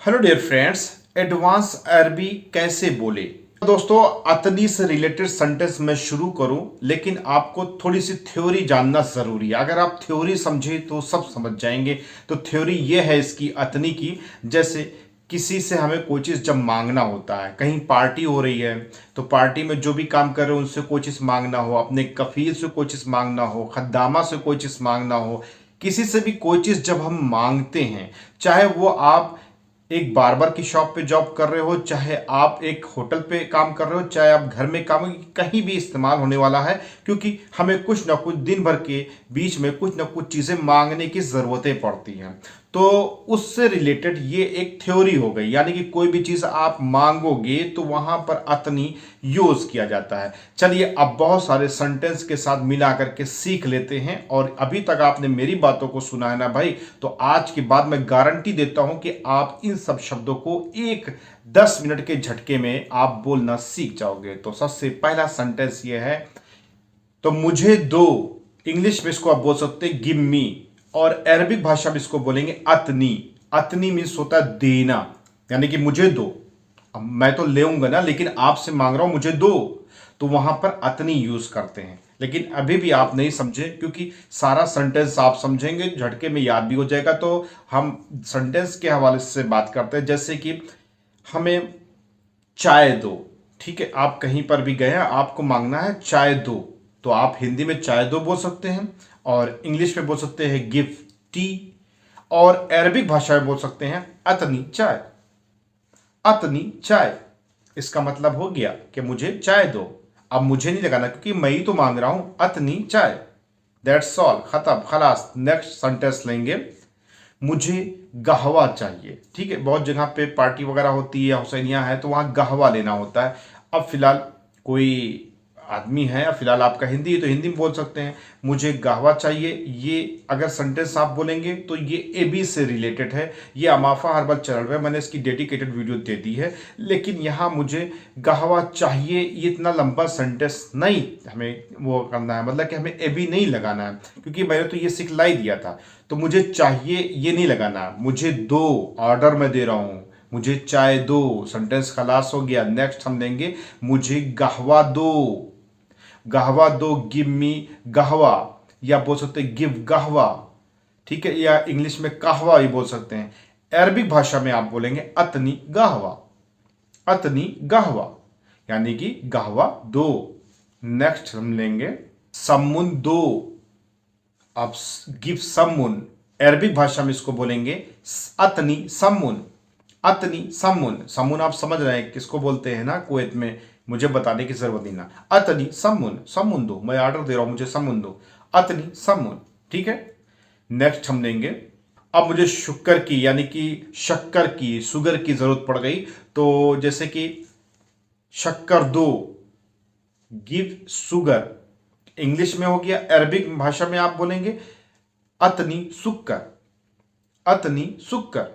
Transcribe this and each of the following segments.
Hello dear friends, advance अरबी कैसे बोले। दोस्तों, अतनी से रिलेटेड सेंटेंस मैं शुरू करूं, लेकिन आपको थोड़ी सी थ्योरी जानना जरूरी है। अगर आप थ्योरी समझे तो सब समझ जाएंगे। तो थ्योरी ये है इसकी अतनी की, जैसे किसी से हमें कोई चीज़ जब मांगना होता है, कहीं पार्टी हो रही है तो पार्टी में जो भी काम कर रहे हो उनसे कोई चीज़ मांगना हो, अपने कफील से कोई चीज़ मांगना हो, खद्दामा से कोई चीज़ मांगना हो, किसी से भी कोई चीज़ जब हम मांगते हैं, चाहे वो आप एक बार्बर की शॉप पे जॉब कर रहे हो, चाहे आप एक होटल पे काम कर रहे हो, चाहे आप घर में काम, कहीं भी इस्तेमाल होने वाला है। क्योंकि हमें कुछ ना कुछ दिन भर के बीच में कुछ ना कुछ चीज़ें मांगने की ज़रूरतें पड़ती हैं। तो उससे रिलेटेड ये एक थ्योरी हो गई, यानी कि कोई भी चीज़ आप मांगोगे तो वहां पर अतनी यूज किया जाता है। चलिए अब बहुत सारे सेंटेंस के साथ मिला करके सीख लेते हैं। और अभी तक आपने मेरी बातों को सुना है ना भाई, तो आज के बाद मैं गारंटी देता हूं कि आप इन सब शब्दों को एक 10 मिनट के झटके में आप बोलना सीख जाओगे। तो सबसे पहला सेंटेंस ये है, तो मुझे दो। इंग्लिश में इसको आप बोल सकते हैं गिव मी, और अरबिक भाषा में इसको बोलेंगे अतनी। अतनी मीन्स होता है देना, यानी कि मुझे दो। अब मैं तो लेऊंगा ना, लेकिन आपसे मांग रहा हूं मुझे दो, तो वहां पर अतनी यूज करते हैं। लेकिन अभी भी आप नहीं समझे, क्योंकि सारा सेंटेंस आप समझेंगे झटके में याद भी हो जाएगा। तो हम सेंटेंस के हवाले से बात करते हैं, जैसे कि हमें चाय दो। ठीक है, आप कहीं पर भी गए, आपको मांगना है चाय दो, तो आप हिंदी में चाय दो बोल सकते हैं, और इंग्लिश में बोल सकते हैं गिव टी, और अरबिक भाषा में बोल सकते हैं अतनी चाय। अतनी चाय, इसका मतलब हो गया कि मुझे चाय दो। अब मुझे नहीं लगाना, क्योंकि मैं ही तो मांग रहा हूं अतनी चाय। दैट्स ऑल, खत्म, खलास। नेक्स्ट सेंटेंस लेंगे, मुझे गहवा चाहिए। ठीक है, बहुत जगह पे पार्टी वगैरह होती है, हुसैनिया है, तो वहाँ गहवा लेना होता है। अब फिलहाल कोई आदमी है, अब फिलहाल आपका हिंदी है तो हिंदी में बोल सकते हैं मुझे गहवा चाहिए। ये अगर सेंटेंस आप बोलेंगे तो ये एबी से रिलेटेड है। ये अमाफा हर्बल चैनल पे मैंने इसकी डेडिकेटेड वीडियो दे दी है। लेकिन यहाँ मुझे गहवा चाहिए, ये इतना लंबा सेंटेंस नहीं हमें वो करना है, मतलब कि हमें एबी नहीं लगाना है, क्योंकि मैंने तो ये सिखलाई दिया था। तो मुझे चाहिए ये नहीं लगाना, मुझे दो, ऑर्डर में दे रहा हूं, मुझे चाय दो, सेंटेंस खलास हो गया। नेक्स्ट हम लेंगे, मुझे गहवा दो। गहवा दो, गिव मी गहवा, या बोल सकते हैं गिव गहवा। ठीक है, या इंग्लिश में कहवा ही बोल सकते हैं। अरबिक भाषा में आप बोलेंगे अतनी गहवा। अतनी गहवा, यानी कि गहवा दो। नेक्स्ट हम लेंगे सम्मुन दो। आप गिव सम्मुन, अरबिक भाषा में इसको बोलेंगे अतनी सम्मुन। अतनी सम्मुन, सम्मुन आप समझ रहे हैं किसको बोलते हैं ना, कुवैत में, मुझे बताने की जरूरत नहीं ना। अतनी सम्मुन, सम्मुन दो, मैं ऑर्डर दे रहा हूं मुझे सम्मुन दो, अतनी सम्मुन। ठीक है, नेक्स्ट हम लेंगे, अब मुझे शुक्र की, यानी कि शक्कर की, शुगर की जरूरत पड़ गई, तो जैसे कि शक्कर दो, गिव शुगर। इंग्लिश में हो गया, अरबिक भाषा में आप बोलेंगे अतनी सुक्कर। अतनी सुक्कर।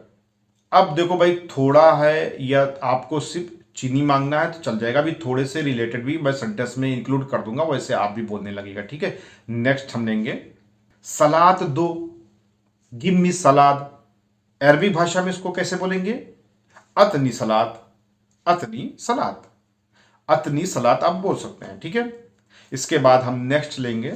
अब देखो भाई, थोड़ा है या आपको सिर्फ चीनी मांगना है तो चल जाएगा, भी थोड़े से रिलेटेड भी मैं सेंटेंस में इंक्लूड कर दूंगा, वैसे आप भी बोलने लगेगा। ठीक है, नेक्स्ट हम लेंगे सलाद दो। गिव मी सलाद। अरबी भाषा में इसको कैसे बोलेंगे, अतनी सलाद। अतनी सलाद, अतनी सलाद आप बोल सकते हैं। ठीक है, इसके बाद हम नेक्स्ट लेंगे,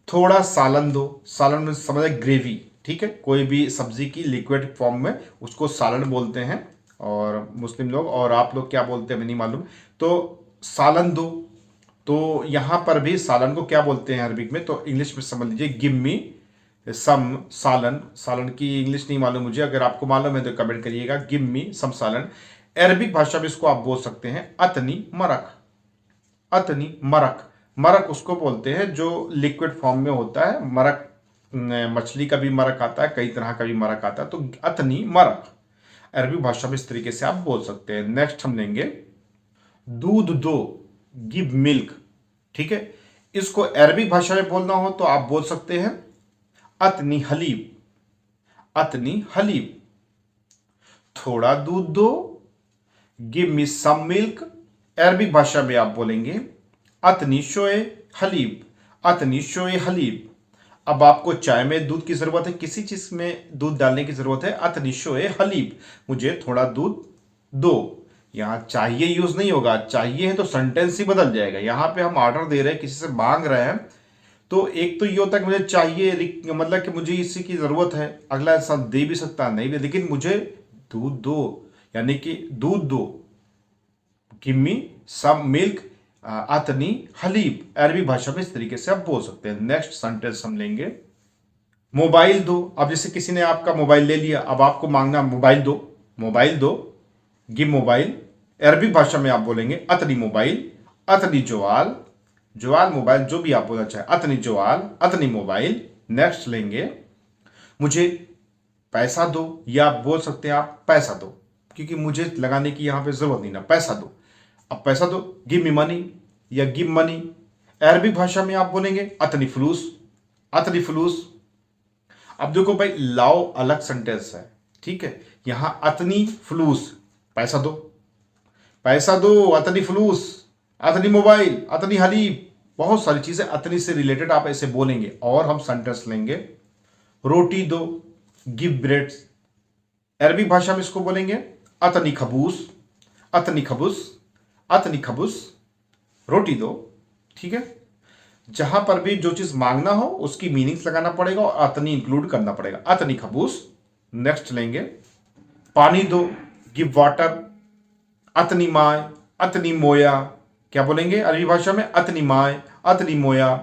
थोड़ा सालन दो। सालन में समझ ग्रेवी। ठीक है, कोई भी सब्जी की लिक्विड फॉर्म में उसको सालन बोलते हैं, और मुस्लिम लोग, और आप लोग क्या बोलते हैं मैं नहीं मालूम। तो सालन दो, तो यहां पर भी सालन को क्या बोलते हैं अरबिक में, तो इंग्लिश में समझ लीजिए गिव मी सम सालन। सालन की इंग्लिश नहीं मालूम मुझे, अगर आपको मालूम है तो कमेंट करिएगा, गिव मी सम सालन। अरबिक भाषा में इसको आप बोल सकते हैं अतनी मरक। अतनी मरक। मरक उसको बोलते हैं जो लिक्विड फॉर्म में होता है। मरक, मछली का भी मरक आता है, कई तरह का भी मरक आता है, तो अतनी मरक अरबी भाषा में इस तरीके से आप बोल सकते हैं। नेक्स्ट हम लेंगे दूध दो। Give milk. ठीक है, इसको अरबी भाषा में बोलना हो तो आप बोल सकते हैं अतनी हलीब। अतनी हलीब। थोड़ा दूध दो, give me some milk. Arabic भाषा में आप बोलेंगे अतनी शोए हलीब। अतनी शोए हलीब। अब आपको चाय में दूध की जरूरत है, किसी चीज में दूध डालने की जरूरत है, अतनी शोए हलीब, मुझे थोड़ा दूध दो। यहां चाहिए यूज नहीं होगा, चाहिए है तो सेंटेंस ही बदल जाएगा। यहां पे हम ऑर्डर दे रहे हैं, किसी से मांग रहे हैं, तो एक तो ये होता है कि मुझे चाहिए, मतलब कि मुझे इसी की जरूरत है, अगला इंसान दे भी सकता है नहीं भी, लेकिन मुझे दूध दो, यानी कि दूध दो, गिव मी सम मिल्क, अतनी हलीब। अरबी भाषा में इस तरीके से आप बोल सकते हैं। नेक्स्ट सेंटेंस हम लेंगे, मोबाइल दो। अब जैसे किसी ने आपका मोबाइल ले लिया, अब आपको मांगना मोबाइल दो, मोबाइल दो, गिव मोबाइल। अरबी भाषा में आप बोलेंगे अतनी मोबाइल, अतनी जोआल, जोआल मोबाइल, जो भी आप बोलना चाहे, अतनी जोआल, अतनी मोबाइल। नेक्स्ट लेंगे, मुझे पैसा दो, या आप बोल सकते हैं आप पैसा दो, क्योंकि मुझे लगाने की यहां पे जरूरत नहीं ना, पैसा दो। अब पैसा दो, गिव मी मनी या गिव मनी। अरबी भाषा में आप बोलेंगे अतनी फलूस, अतनी फलूस। अब देखो भाई, लाओ अलग सेंटेंस है, ठीक है। यहां अतनी फलूस, पैसा दो, पैसा दो, अतनी फलूस, अतनी मोबाइल, अतनी हलीब, बहुत सारी चीजें अतनी से रिलेटेड आप ऐसे बोलेंगे। और हम सेंटेंस लेंगे, रोटी दो, गिव ब्रेड्स। अरबी भाषा में इसको बोलेंगे अतनी खबूस, अतनी खबूस, अतनी खबूस, रोटी दो, ठीक है। जहां पर भी जो चीज मांगना हो उसकी मीनिंग्स लगाना पड़ेगा और अतनी इंक्लूड करना पड़ेगा, अतनी खबूस। नेक्स्ट लेंगे, पानी दो, गिव वाटर, अतनी माय, अतनी मोया। क्या बोलेंगे अरबी भाषा में, अतनी माय, अतनी मोया,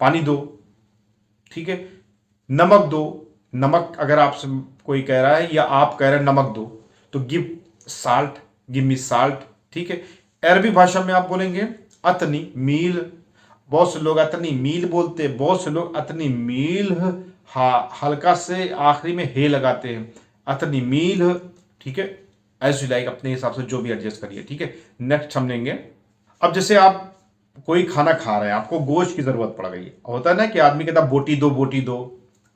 पानी दो, ठीक है। नमक दो, नमक अगर आपसे कोई कह रहा है या आप कह रहे हैं नमक दो, तो give salt, give me salt, ठीक है। अरबी भाषा में आप बोलेंगे अतनी मील। बहुत से लोग अतनी मील बोलते हैं, बहुत से लोग अतनी मील, हल्का से आखिरी में हे लगाते हैं, अतनी मील, ठीक है। एज यू लाइक, अपने हिसाब से जो भी एडजस्ट करिए, ठीक है। नेक्स्ट हम लेंगे, अब जैसे आप कोई खाना खा रहे हैं, आपको गोश्त की जरूरत पड़ गई, होता है ना कि आदमी कहता बोटी दो, बोटी दो,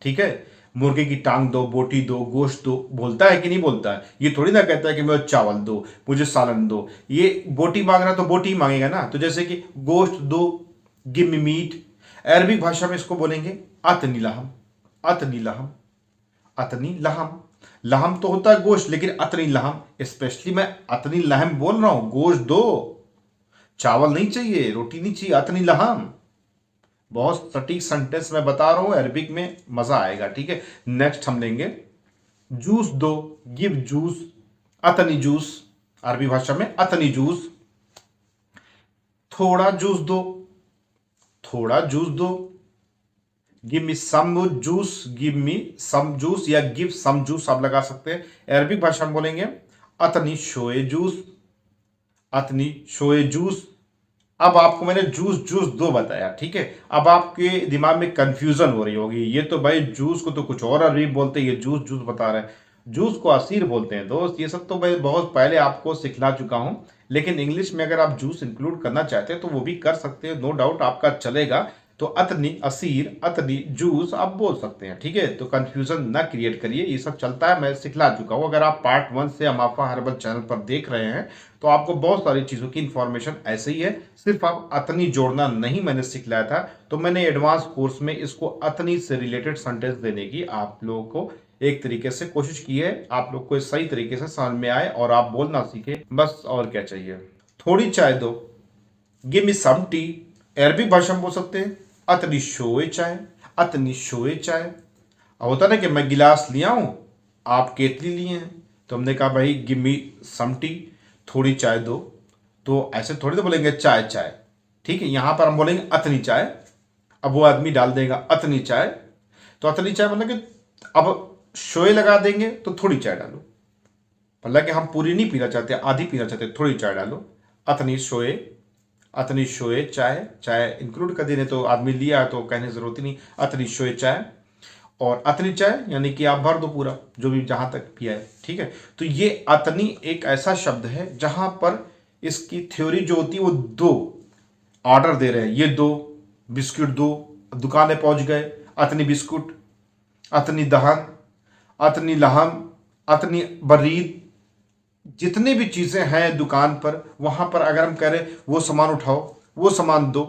ठीक है। मुर्गे की टांग दो, बोटी दो, गोश्त दो, बोलता है कि नहीं बोलता है? ये थोड़ी ना कहता है कि मुझे चावल दो, मुझे सालन दो। ये बोटी मांग रहा तो बोटी मांगेगा ना। तो जैसे कि गोश्त दो, गिव मी मीट। अरबी भाषा में इसको बोलेंगे अतनी लहम, अतनी लहम, अतनी लहम। लहम तो होता है गोश्त, लेकिन अतनी लहम, स्पेशली मैं अतनी लहम बोल रहा हूं, गोश्त दो, चावल नहीं चाहिए, रोटी नहीं चाहिए, अतनी लहम। बहुत सटीक सेंटेंस मैं बता रहा हूं, अरबिक में मजा आएगा, ठीक है। नेक्स्ट हम लेंगे, जूस दो, गिव जूस, अतनी जूस। अरबी भाषा में अतनी जूस। थोड़ा जूस दो, थोड़ा जूस दो, गिव मी सम जूस, गिव मी सम जूस या गिव सम जूस आप लगा सकते हैं। अरबिक भाषा में बोलेंगे अतनी शोए जूस, अतनी शोए जूस। अब आपको मैंने जूस जूस दो बताया, ठीक है। अब आपके दिमाग में कंफ्यूजन हो रही होगी, ये तो भाई जूस को तो कुछ और अरबी बोलते हैं, ये जूस जूस बता रहे हैं, जूस को असीर बोलते हैं दोस्त। ये सब तो मैं बहुत पहले आपको सिखला चुका हूं, लेकिन इंग्लिश में अगर आप जूस इंक्लूड करना चाहते हैं तो वो भी कर सकते हैं, नो डाउट आपका चलेगा। तो अतनी असीर, अतनी जूस आप बोल सकते हैं, ठीक है। तो कंफ्यूजन ना क्रिएट करिए, ये सब चलता है, मैं सिखला चुका हूं। अगर आप पार्ट 1 से अमाफा हर्बल चैनल पर देख रहे हैं तो आपको बहुत सारी चीज़ों की इंफॉर्मेशन ऐसे ही है, सिर्फ आप अतनी जोड़ना नहीं मैंने सिखलाया था। तो मैंने एडवांस कोर्स में इसको अतनी से रिलेटेड सेंटेंस देने की आप लोगों को एक तरीके से कोशिश की है, आप लोग को सही तरीके से समझ में आए और आप बोलना सीखे, बस और क्या चाहिए। थोड़ी चाय दो, गिव मी सम टी। अरबी भाषा में बोल सकते हैं अतनी शोए चाय, अतनी शोए चाय। अब होता ना कि मैं गिलास लिया हूं, आप केतली लिए हैं, तो हमने कहा भाई गिव मी सम टी, थोड़ी चाय दो। तो ऐसे थोड़ी तो बोलेंगे चाय चाय, ठीक है। यहां पर हम बोलेंगे अतनी चाय। अब वो आदमी डाल देगा अतनी चाय, तो अतनी चाय मतलब कि अब शोए लगा देंगे तो थोड़ी चाय डालो, मतलब कि हम पूरी नहीं पीना चाहते, आधी पीना चाहते, थोड़ी चाय डालो, अतनी शोए, अतनी शोए चाय। चाय इंक्लूड कर देने तो आदमी लिया तो कहने की जरूरत ही नहीं, अतनी शोए चाय। और अतनी चाय यानी कि आप भर दो पूरा, जो भी जहां तक पिया है, ठीक है। तो ये अतनी एक ऐसा शब्द है जहां पर इसकी थ्योरी जो होती है वो दो ऑर्डर दे रहे हैं, ये दो बिस्कुट दो, दुकाने पहुंच गए, अतनी बिस्कुट, अतनी दहन, अतनी लहम, अतनी बरीद, जितनी भी चीजें हैं दुकान पर, वहां पर अगर हम कह रहे वो सामान उठाओ, वो सामान दो।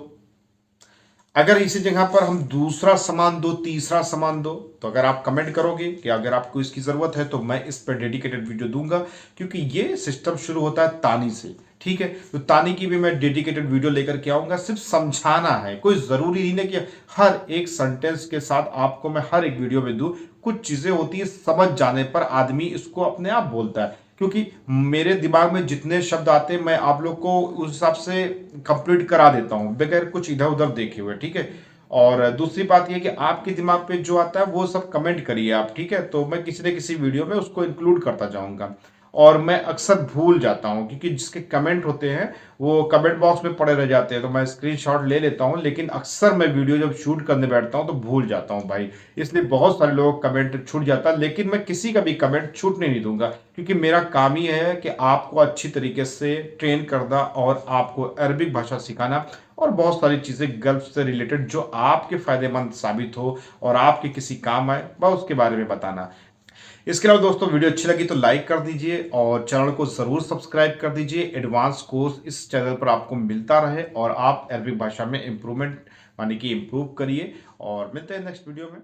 अगर इसी जगह पर हम दूसरा सामान दो, तीसरा सामान दो, तो अगर आप कमेंट करोगे कि अगर आपको इसकी ज़रूरत है तो मैं इस पर डेडिकेटेड वीडियो दूंगा, क्योंकि ये सिस्टम शुरू होता है तानी से। ठीक है, तो तानी की भी मैं डेडिकेटेड वीडियो लेकर के आऊंगा। सिर्फ समझाना है, कोई ज़रूरी नहीं है कि हर एक सेंटेंस के साथ आपको मैं हर एक वीडियो में दूं। कुछ चीज़ें होती है समझ जाने पर आदमी इसको अपने आप बोलता है, क्योंकि मेरे दिमाग में जितने शब्द आते हैं मैं आप लोग को उस हिसाब से कंप्लीट करा देता हूँ बगैर कुछ इधर उधर देखे हुए। ठीक है, और दूसरी बात यह कि आपके दिमाग पे जो आता है वो सब कमेंट करिए आप। ठीक है, तो मैं किसी न किसी वीडियो में उसको इंक्लूड करता जाऊंगा। और मैं अक्सर भूल जाता हूं, क्योंकि जिसके कमेंट होते हैं वो कमेंट बॉक्स में पड़े रह जाते हैं, तो मैं स्क्रीनशॉट ले लेता हूं, लेकिन अक्सर मैं वीडियो जब शूट करने बैठता हूं तो भूल जाता हूं भाई। इसलिए बहुत सारे लोग कमेंट छूट जाता है, लेकिन मैं किसी का भी कमेंट छूटने नहीं दूंगा, क्योंकि मेरा काम ही है कि आपको अच्छी तरीके से ट्रेन करना और आपको अरबिक भाषा सिखाना, और बहुत सारी चीज़ें गल्फ से रिलेटेड जो आपके फायदेमंद साबित हो और आपके किसी काम आए, बस उसके बारे में बताना। इसके अलावा दोस्तों, वीडियो अच्छी लगी तो लाइक कर दीजिए और चैनल को ज़रूर सब्सक्राइब कर दीजिए। एडवांस कोर्स इस चैनल पर आपको मिलता रहे और आप अरबिक भाषा में इम्प्रूवमेंट माने कि इम्प्रूव करिए। और मिलते हैं नेक्स्ट वीडियो में।